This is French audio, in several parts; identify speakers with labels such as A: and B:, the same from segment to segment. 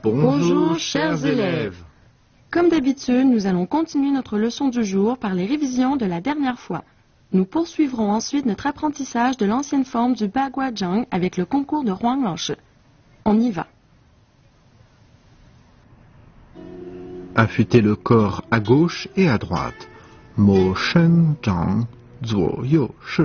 A: Bonjour, chers élèves.
B: Comme d'habitude, nous allons continuer notre leçon du jour par les révisions de la dernière fois. Nous poursuivrons ensuite notre apprentissage de l'ancienne forme du Baguazhang avec le concours de Huang Laoshi. On y va.
A: Affûtez le corps à gauche et à droite. Mo shen zhang, zuo you shi.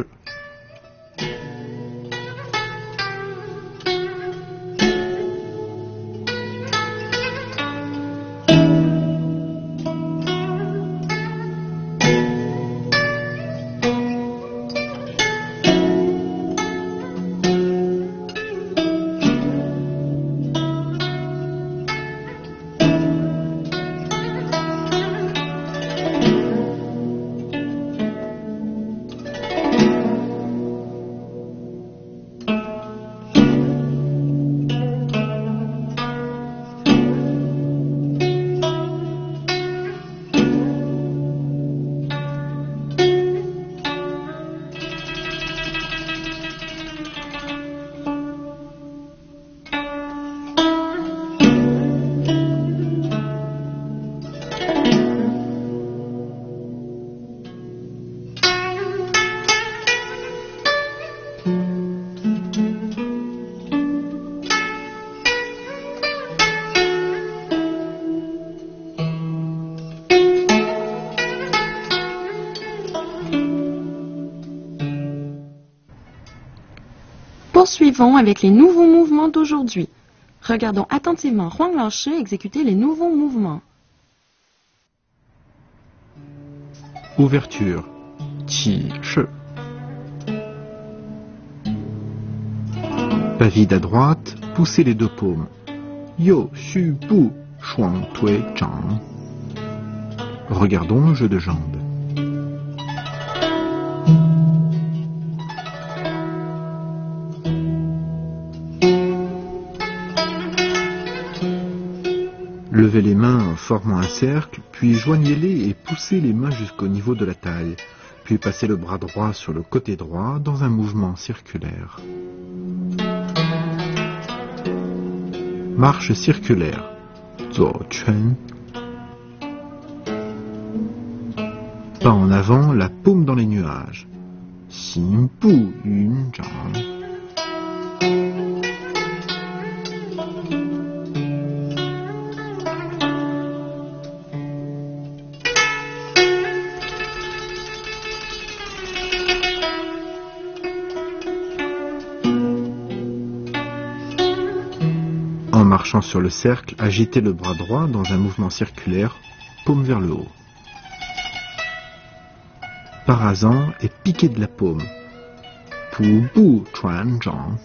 B: Poursuivons avec les nouveaux mouvements d'aujourd'hui. Regardons attentivement Huang Laoshi exécuter les nouveaux mouvements.
A: Ouverture. Qi shi. Pas vide à droite, poussez les deux paumes. Yo xu bu shuang tui zhang. Regardons le jeu de jambes. Levez les mains en formant un cercle, puis joignez-les et poussez les mains jusqu'au niveau de la taille, puis passez le bras droit sur le côté droit dans un mouvement circulaire. Marche circulaire. Zuo Quan. Pas en avant, la paume dans les nuages. Xin Bu Yun Zhang. En marchant sur le cercle, agitez le bras droit dans un mouvement circulaire, paume vers le haut. Parasant et piqué de la paume. Pu Bu Chuan Zhang.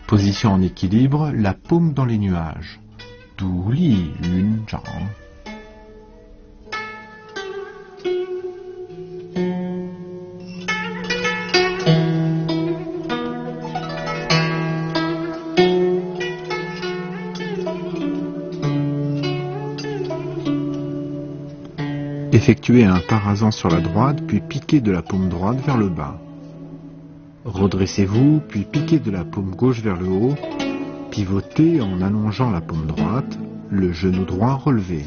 A: Position en équilibre, la paume dans les nuages. Du Li Yun Zhang. Effectuez un parasant sur la droite, puis piquez de la paume droite vers le bas. Redressez-vous, puis piquez de la paume gauche vers le haut. Pivotez en allongeant la paume droite, le genou droit relevé.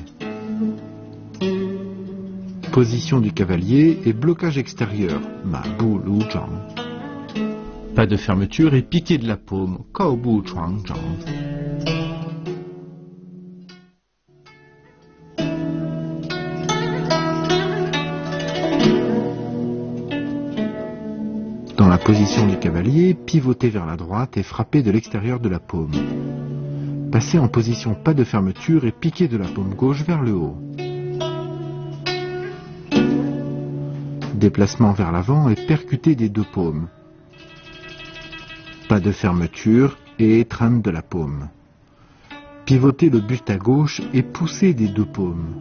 A: Position du cavalier et blocage extérieur, Ma Bu Lu Zhang. Pas de fermeture et piquez de la paume, Kao Bu Chuang Zhang. Dans la position du cavalier, pivotez vers la droite et frappez de l'extérieur de la paume. Passez en position pas de fermeture et piquez de la paume gauche vers le haut. Déplacement vers l'avant et percutez des deux paumes. Pas de fermeture et étreinte de la paume. Pivotez le buste à gauche et poussez des deux paumes.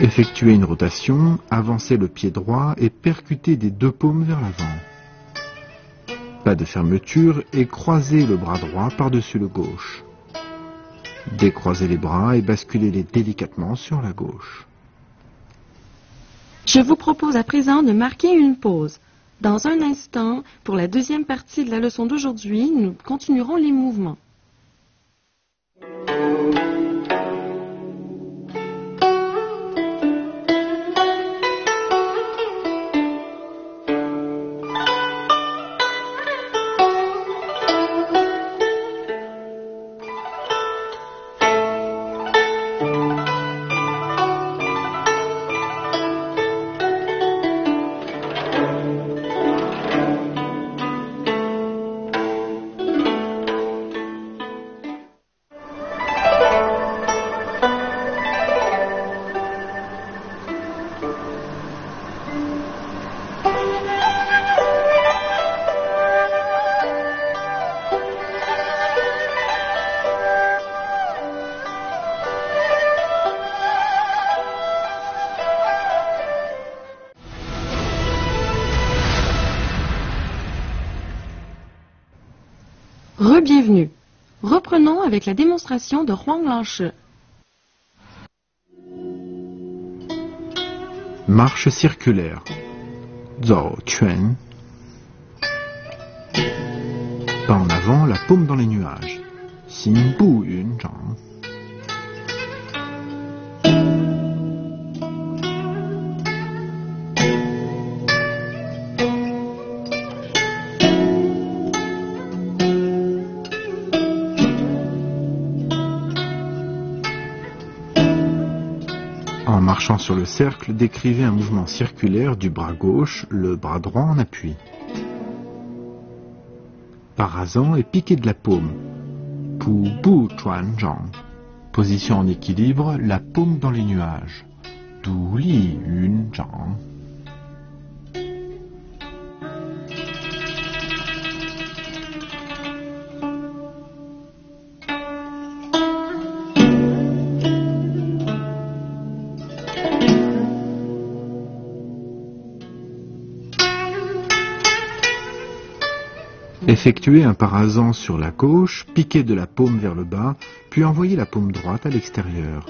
A: Effectuez une rotation, avancez le pied droit et percutez des deux paumes vers l'avant. Pas de fermeture et croisez le bras droit par-dessus le gauche. Décroisez les bras et basculez-les délicatement sur la gauche.
B: Je vous propose à présent de marquer une pause. Dans un instant, pour la deuxième partie de la leçon d'aujourd'hui, nous continuerons les mouvements. Re-bienvenue. Reprenons avec la démonstration de Huang Laoshi.
A: Marche circulaire. Zhao Quan. Pas en avant, la paume dans les nuages. Xin Bu Yun Zhang. En marchant sur le cercle, décrivez un mouvement circulaire du bras gauche, le bras droit en appui. Parasant et piqué de la paume. Pu Bu Chuan Zhang. Position en équilibre, la paume dans les nuages. Du Li Yun Zhang. Effectuez un parasant sur la gauche, piquez de la paume vers le bas, puis envoyez la paume droite à l'extérieur.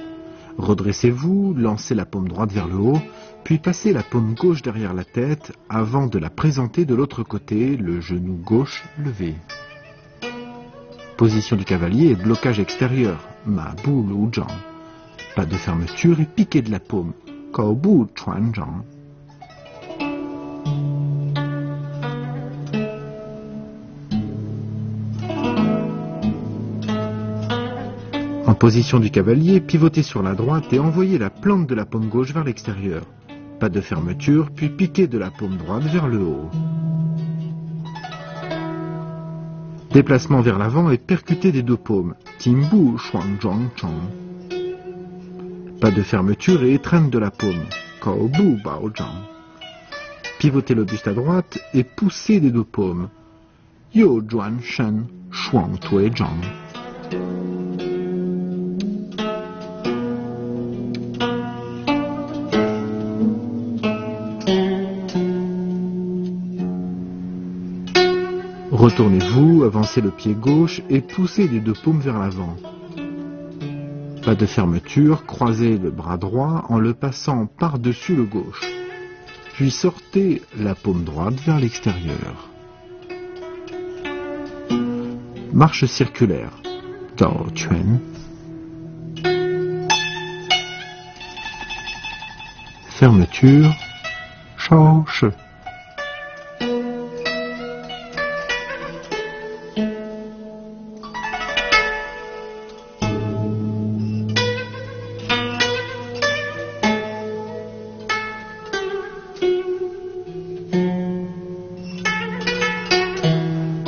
A: Redressez-vous, lancez la paume droite vers le haut, puis passez la paume gauche derrière la tête avant de la présenter de l'autre côté, le genou gauche levé. Position du cavalier et blocage extérieur, Ma Bu Lu Zhang. Pas de fermeture et piquez de la paume, Kao Bu Chuan Zhang. En position du cavalier, pivotez sur la droite et envoyez la plante de la paume gauche vers l'extérieur. Pas de fermeture, puis piquez de la paume droite vers le haut. Déplacement vers l'avant et percutez des deux paumes. Timbu Shuang Zhang Chang. Pas de fermeture et étreinte de la paume. Kao Bu Bao Zhang. Pivotez le buste à droite et poussez des deux paumes. Yo Zhuan Shen Shuang Tui Zhang. Retournez-vous, avancez le pied gauche et poussez les deux paumes vers l'avant. Pas de fermeture, croisez le bras droit en le passant par-dessus le gauche. Puis sortez la paume droite vers l'extérieur. Marche circulaire. Zhao Quan. Fermeture. Shao Shi.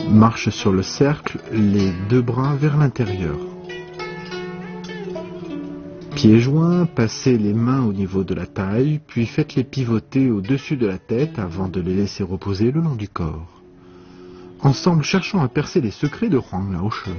A: Marche sur le cercle, les deux bras vers l'intérieur. Pieds joints, passez les mains au niveau de la taille, puis faites-les pivoter au-dessus de la tête avant de les laisser reposer le long du corps. Ensemble, cherchons à percer les secrets de Huang Laoshi.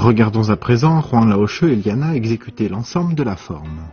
A: Regardons à présent Juan Laoche et Liana exécuter l'ensemble de la forme.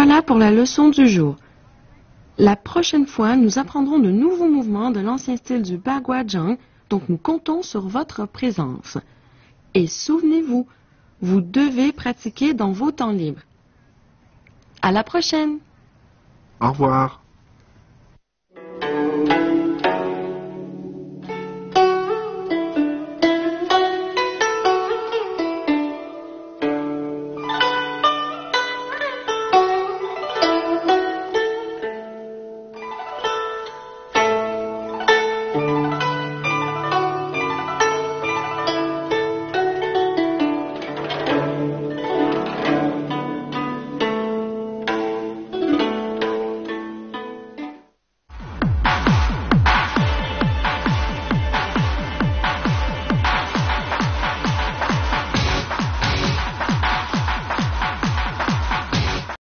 B: Voilà pour la leçon du jour. La prochaine fois, nous apprendrons de nouveaux mouvements de l'ancien style du Baguazhang, donc nous comptons sur votre présence. Et souvenez-vous, vous devez pratiquer dans vos temps libres. À la prochaine!
A: Au revoir.